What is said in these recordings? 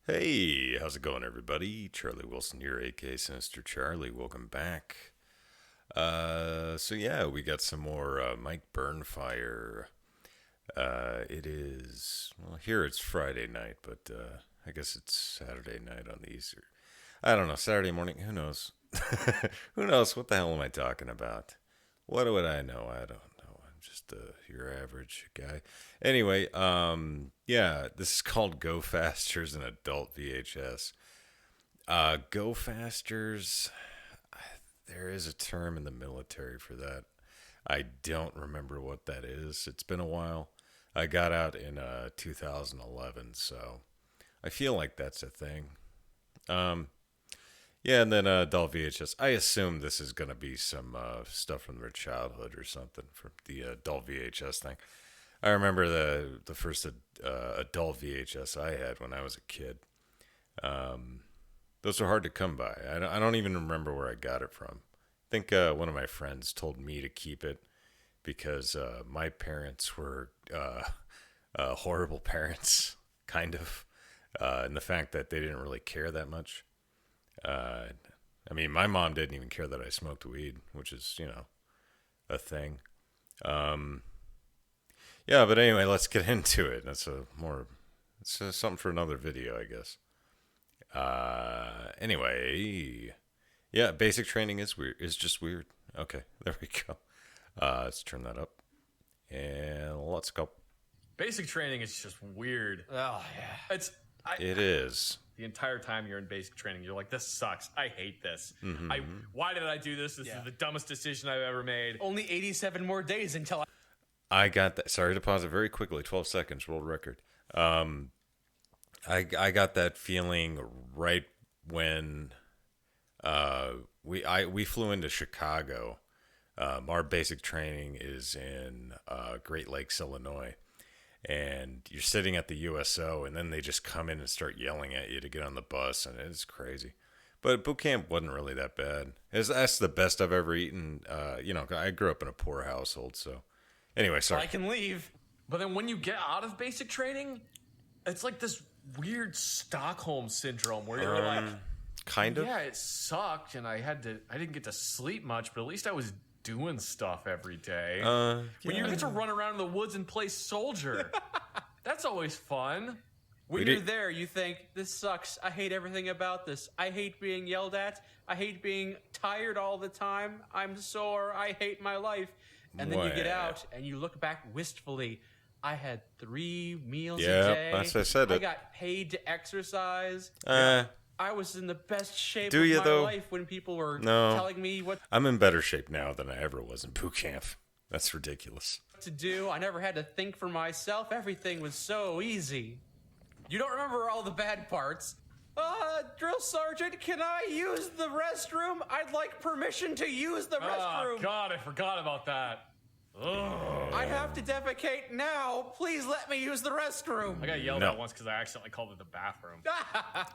Hey, how's it going, everybody? Charlie Wilson here, aka Sinister Charlie. Welcome back. We got some more Mike Burnfire. Here it's Friday night, but I guess it's Saturday night on the Easter. I don't know, Saturday morning, who knows? Who knows? What the hell am I talking about? What would I know? I don't know. I'm just your average guy. Anyway, this is called Go Fasters, an adult VHS. Go Fasters, there is a term in the military for that. I don't remember what that is. It's been a while. I got out in 2011, so I feel like that's a thing. And then adult VHS. I assume this is going to be some stuff from their childhood or something from the adult VHS thing. I remember the first adult VHS I had when I was a kid. Those are hard to come by. I don't even remember where I got it from. I think one of my friends told me to keep it because my parents were horrible parents, kind of, in the fact that they didn't really care that much. My mom didn't even care that I smoked weed, which is, a thing. But anyway, let's get into it. It's something for another video, I guess. Basic training is weird. Is just weird. Okay, there we go. Let's turn that up, and let's go. Basic training is just weird. Oh yeah, It is. The entire time you're in basic training, you're like, "This sucks. I hate this. Mm-hmm. Why did I do this? This is the dumbest decision I've ever made." Only 87 more days until I got that. Sorry to pause it very quickly. 12 seconds, world record. I got that feeling right when we flew into Chicago. Our basic training is in Great Lakes, Illinois. And you're sitting at the USO, and then they just come in and start yelling at you to get on the bus, and it's crazy. But boot camp wasn't really that bad. That's the best I've ever eaten. I grew up in a poor household, so anyway, sorry. I can leave. But then when you get out of basic training, it's like this weird Stockholm syndrome where you're like, kind of. yeah, it sucked, and I didn't get to sleep much, but at least I was doing stuff every day. When you get to run around in the woods and play soldier, that's always fun. When you're there, you think, this sucks. I hate everything about this. I hate being yelled at. I hate being tired all the time. I'm sore. I hate my life. And then you get out and you look back wistfully. I had 3 meals a day. Yeah, that's I said I it. got paid to exercise. I was in the best shape Do of you, my though? life when people were No. telling me what I'm in better shape now than I ever was in boot camp. That's ridiculous. to do. I never had to think for myself. Everything was so easy. You don't remember all the bad parts. Drill sergeant, can I use the restroom? I'd like permission to use the Oh, restroom. God, I forgot about that. Ugh. I have to defecate now. Please let me use the restroom. I got yelled No. at once because I accidentally called it the bathroom.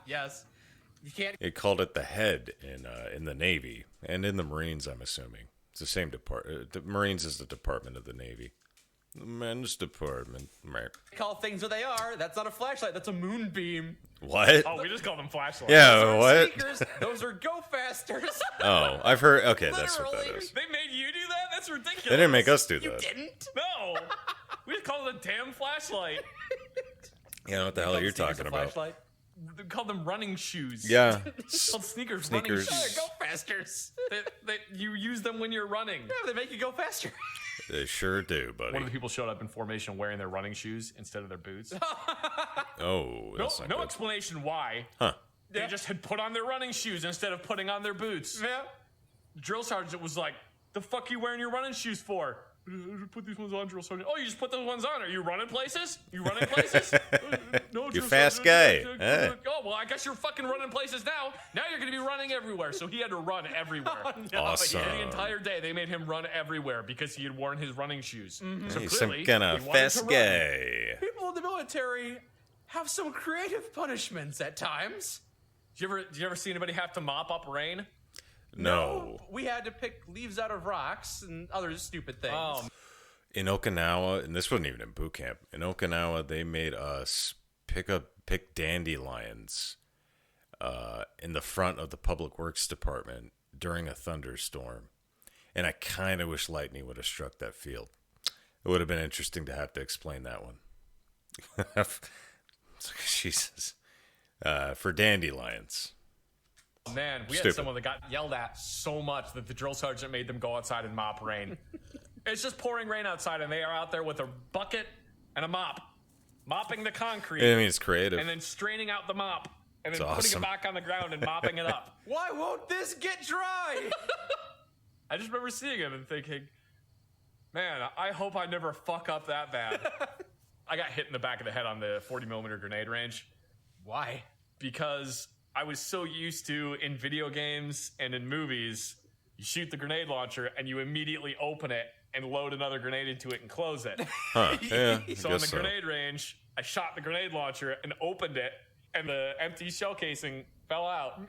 Yes. You can't. It called it the head in the Navy and in the Marines, I'm assuming. It's the same department. The Marines is the department of the Navy. The men's department. Call things what they are. That's not a flashlight. That's a moonbeam. What? Oh, we just called them flashlights. Yeah, Those are what? sneakers. Those are go fasters. Oh, I've heard. Okay, that's what that Literally. is. They made you do that? That's ridiculous. They didn't make us do You that. didn't. No. We just called it a damn flashlight. You know what the hell you're Sneakers a talking about? flashlight. They called them running shoes. Yeah. Called sneakers. Sneakers. Running shoes. Go fasters. You use them when you're running. Yeah, they make you go faster. They sure do, buddy. One of the people showed up in formation wearing their running shoes instead of their boots. Oh, that's not No good. explanation why. Huh. They just had put on their running shoes instead of putting on their boots. Yeah. Drill sergeant was like, "The fuck you wearing your running shoes for?" Put these ones on, drill sergeant. Oh, you just put those ones on. Are you running places? You running places? No, You drill fast sergeant. guy. Eh. Oh, well, I guess you're fucking running places now. Now you're going to be running everywhere. So he had to run everywhere. Awesome. The entire day, they made him run everywhere because he had worn his running shoes. So He's clearly, some kind of he wanted to fast run. guy. People in the military have some creative punishments at times. Did you ever see anybody have to mop up rain? No. We had to pick leaves out of rocks and other stupid things. Oh, In Okinawa, and this wasn't even in boot camp, in Okinawa, they made us pick up pick dandelions in the front of the Public Works Department during a thunderstorm. And I kind of wish lightning would have struck that field. It would have been interesting to have to explain that one. Jesus. For dandelions. Man, we Stupid. had someone that got yelled at so much that the drill sergeant made them go outside and mop rain. It's just pouring rain outside, and they are out there with a bucket and a mop, mopping the concrete. I mean, it's creative. And then straining out the mop, and then It's putting awesome. it back on the ground and mopping it up. Why won't this get dry? I just remember seeing him and thinking, man, I hope I never fuck up that bad. I got hit in the back of the head on the 40mm grenade range. Why? Because I was so used to, in video games and in movies, you shoot the grenade launcher and you immediately open it and load another grenade into it and close it. Huh, yeah, I So on guess the grenade range, I shot the grenade launcher and opened it, and the empty shell casing fell out.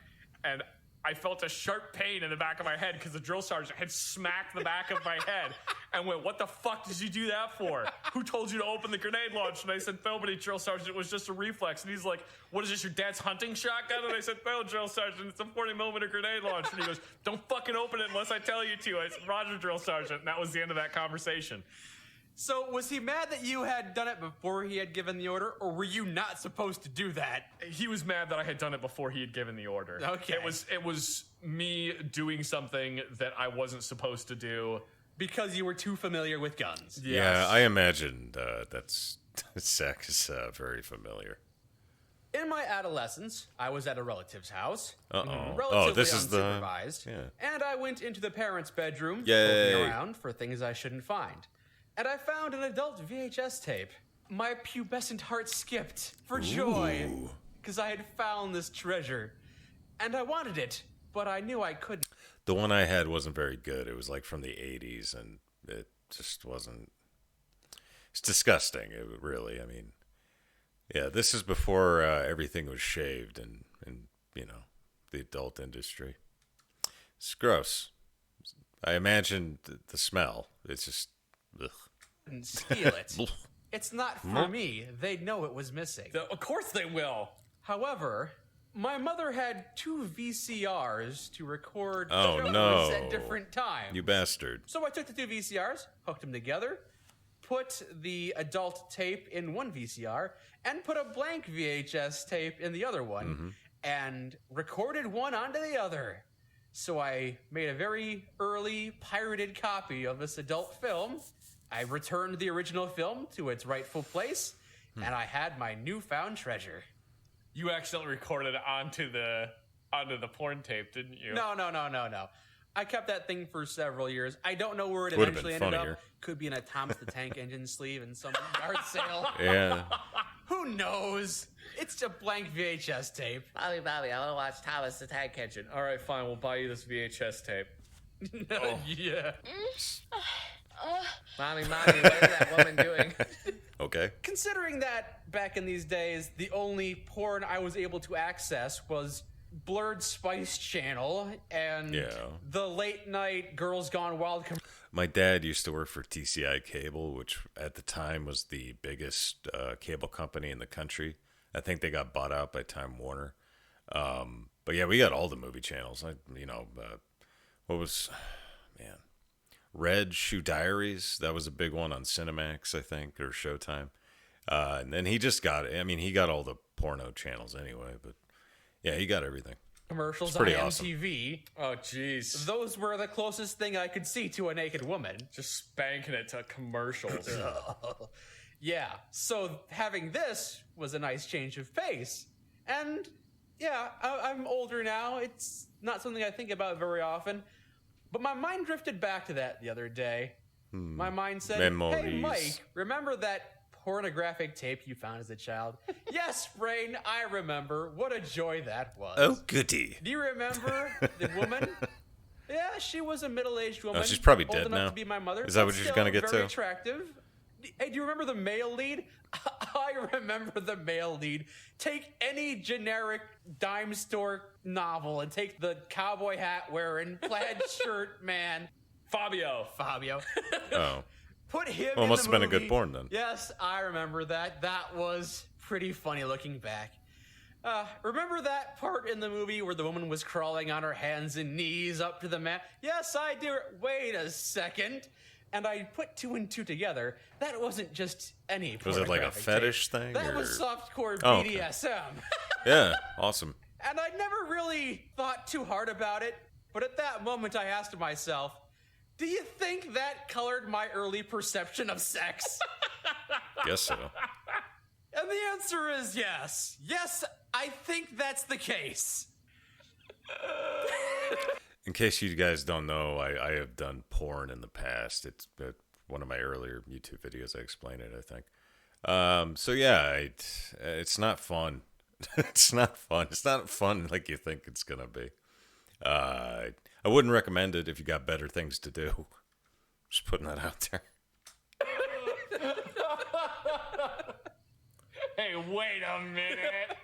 And I felt a sharp pain in the back of my head because the drill sergeant had smacked the back of my head and went, "What the fuck did you do that for? Who told you to open the grenade launcher?" And I said, "Nobody, drill sergeant. It was just a reflex." And he's like, "What is this, your dad's hunting shotgun?" And I said, "No, drill sergeant, it's a 40mm grenade launcher." And he goes, "Don't fucking open it unless I tell you to." I said, "Roger, drill sergeant." And that was the end of that conversation. So was he mad that you had done it before he had given the order, or were you not supposed to do that? He was mad that I had done it before he had given the order. Okay. It was me doing something that I wasn't supposed to do. Because you were too familiar with guns. Yes. Yeah, I imagined that's Zach is very familiar. In my adolescence, I was at a relative's house. Uh-oh. Relatively Oh, this is the... unsupervised. Yeah. And I went into the parents' bedroom, Yay. looking around for things I shouldn't find. And I found an adult VHS tape. My pubescent heart skipped for joy, Ooh. because I had found this treasure. And I wanted it, but I knew I couldn't. The one I had wasn't very good. It was like from the 80s, and it just wasn't... It's disgusting, really. I mean, yeah, this is before everything was shaved and, you know, the adult industry. It's gross. I imagine the smell. It's just... Ugh. And steal it. It's not for me. They'd know it was missing. Of course they will. However, my mother had 2 VCRs to record Oh, shows no. at different times. You bastard. So I took the 2 VCRs, hooked them together, put the adult tape in one VCR, and put a blank VHS tape in the other one, and recorded one onto the other. So I made a very early pirated copy of this adult film. I returned the original film to its rightful place, and I had my newfound treasure. You accidentally recorded it onto the porn tape, didn't you? No. I kept that thing for several years. I don't know where it Would've eventually been ended funnier. up. Could be in a Thomas the Tank Engine sleeve in some yard sale. Yeah. Who knows? It's a blank VHS tape. Bobby, I want to watch Thomas the Tank Engine. All right, fine. We'll buy you this VHS tape. Yeah. Mommy, what is that woman doing? Okay. Considering that back in these days, the only porn I was able to access was Blurred Spice Channel and Yeah. the late night Girls Gone Wild. My dad used to work for TCI Cable, which at the time was the biggest cable company in the country. I think they got bought out by Time Warner. But yeah, we got all the movie channels. What was, man, Red Shoe Diaries? That was a big one on Cinemax, I think, or Showtime. And then he got all the porno channels anyway. But yeah, he got everything. Commercials It's on pretty awesome. MTV. Oh, jeez. Those were the closest thing I could see to a naked woman. Just spanking it to commercials. Yeah, so having this was a nice change of pace. And yeah, I'm older now. It's not something I think about very often. But my mind drifted back to that the other day. My mind said, Memories. "Hey, Mike, remember that pornographic tape you found as a child?" Yes, Brain, I remember. What a joy that was. Oh, goody. Do you remember the woman? Yeah, she was a middle-aged woman. she's probably old dead enough now. to be my mother. Is that but what you're still gonna get very to? attractive. Hey, do you remember the male lead? I remember the male lead. Take any generic dime store novel and take the cowboy hat wearing, plaid shirt man, Fabio. Oh. put him Well, it in must the have been a good movie. porn then. Yes, I remember that. That was pretty funny looking back. Remember that part in the movie where the woman was crawling on her hands and knees up to the mat? Yes, I do. Wait a second. And I put 2 and 2 together. That wasn't just any Was it like a pornographic fetish tape. thing? That or... was softcore Oh, okay. BDSM. Yeah, awesome. And I never really thought too hard about it. But at that moment, I asked myself, do you think that colored my early perception of sex? Guess so. And the answer is yes. Yes, I think that's the case. In case you guys don't know, I have done porn in the past. It's one of my earlier YouTube videos. I explain it, I think. So yeah, it's not fun. It's not fun. It's not fun like you think it's gonna be. I wouldn't recommend it if you got better things to do. Just putting that out there. Hey, wait a minute.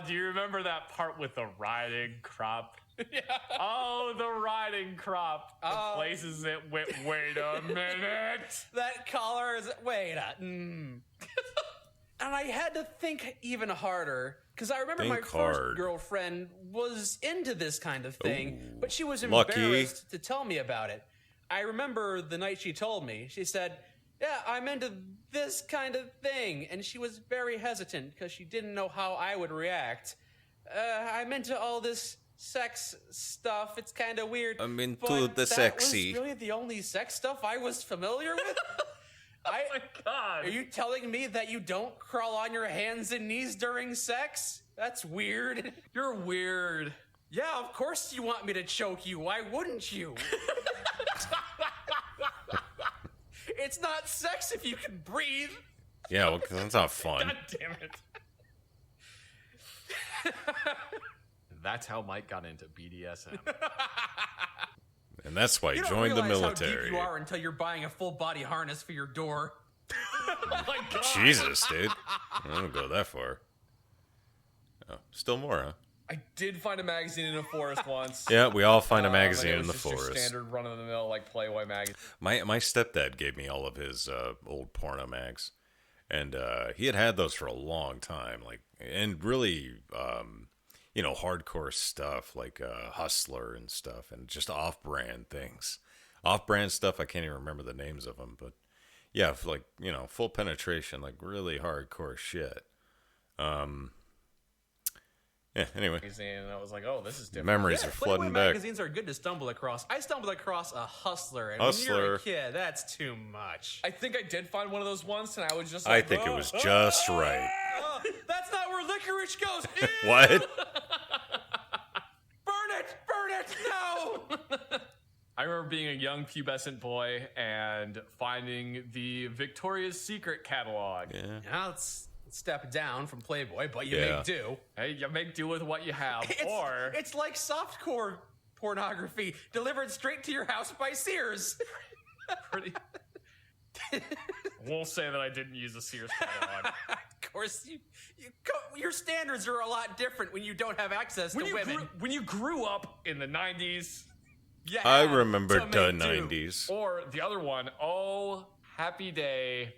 Do you remember that part with the riding crop? Yeah. Oh, the riding crop. The places it went. Wait a minute. That collar is. And I had to think even harder because I remember my first girlfriend was into this kind of thing, but she was embarrassed to tell me about it. I remember the night she told me, she said, yeah, I'm into this kind of thing. And she was very hesitant because she didn't know how I would react. I'm into all this sex stuff. It's kind of weird. I'm into but the sexy. That was really the only sex stuff I was familiar with? Oh my God. Are you telling me that you don't crawl on your hands and knees during sex? That's weird. You're weird. Yeah, of course you want me to choke you. Why wouldn't you? It's not sex if you can breathe. Yeah, well, that's not fun. God damn it. That's how Mike got into BDSM. And that's why he You don't joined the realize military. how deep you are until you're buying a full body harness for your door. Oh my God. Jesus, dude. I don't go that far. Oh, still more, huh? I did find a magazine in a forest once. Yeah, we all find a magazine and it in the was just your forest. standard run-of-the-mill like Playboy magazine. My stepdad gave me all of his old porno mags, and he had those for a long time, like, and really, hardcore stuff like Hustler and stuff, and just off-brand things. Off-brand stuff, I can't even remember the names of them, but yeah, like, full penetration, like really hardcore shit. Yeah, anyway. And I was like, oh, this is different. Memories are Playboy flooding back. magazines are good to stumble across. I stumbled across a Hustler, and when Hustler. you're a kid, that's too much. I think I did find one of those once, and I was just I like, think it was just right. That's not where licorice goes. What? Burn it, no. I remember being a young pubescent boy and finding the Victoria's Secret catalog. Yeah. Now let's step down from Playboy, but you Yeah. make do. Hey, you make do with what you have. It's like softcore pornography delivered straight to your house by Sears. pretty. I won't say that I didn't use a Sears catalog. Of course, your standards are a lot different when you don't have access to women. When you grew up in the 90s, You I had remember to the make do. 90s. or the other one, oh, happy day,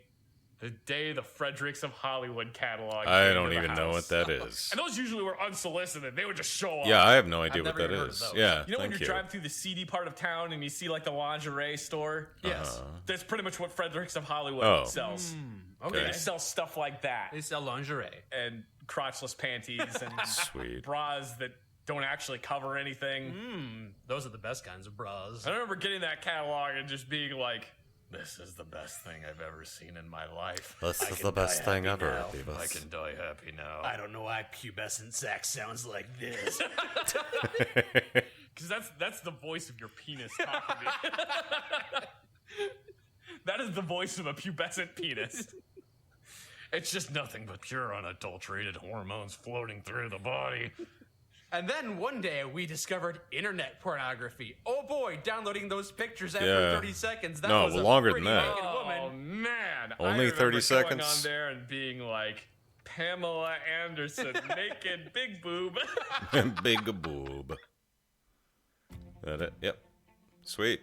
the day the Fredericks of Hollywood catalog. I came don't to the even know what house. that is. And those usually were unsolicited. They would just show up. Yeah, I have no idea I've what never that even heard is. of those. Yeah, You know when thank you're driving through the seedy part of town and you see like the lingerie store? Yes. That's pretty much what Fredericks of Hollywood Oh. sells. Okay. They sell stuff like that. They sell lingerie. And crotchless panties and Sweet. bras that don't actually cover anything. Those are the best kinds of bras. I remember getting that catalog and just being like, this is the best thing I've ever seen in my life. This I is can the best die thing happy ever, now. Beavis. I can die happy now. I don't know why pubescent sex sounds like this. Because that's the voice of your penis talking to you. That is the voice of a pubescent penis. It's just nothing but pure unadulterated hormones floating through the body. And then one day we discovered internet pornography. Oh boy, downloading those pictures after Yeah. 30 seconds. That No, was well, a longer pretty than that. naked Oh woman. man! Only I remember 30 going seconds? on there and being like, Pamela Anderson, naked, big boob. Big boob. That it? Yep. Sweet.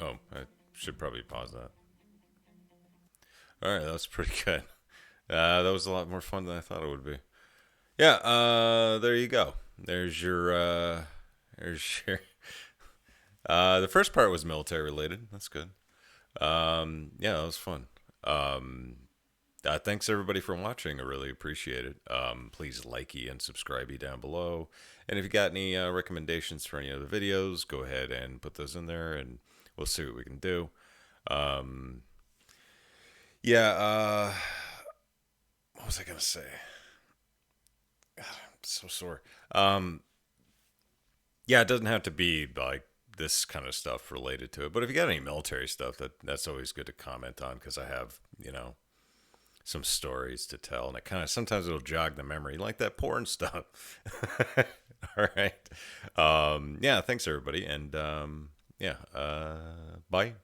Oh, I should probably pause that. All right, that was pretty good. That was a lot more fun than I thought it would be. Yeah, there you go. There's your, the first part was military related. That's good. Yeah, that was fun. Thanks everybody for watching. I really appreciate it. Please likey and subscribey down below. And if you got any recommendations for any other videos, go ahead and put those in there, and we'll see what we can do. Yeah. What was I gonna say? God, I'm so sore. Yeah, it doesn't have to be like this kind of stuff related to it, but if you got any military stuff, that's always good to comment on, because I have, some stories to tell, and it kind of sometimes it'll jog the memory, like that porn stuff. All right. Yeah. Thanks everybody, and yeah. Bye.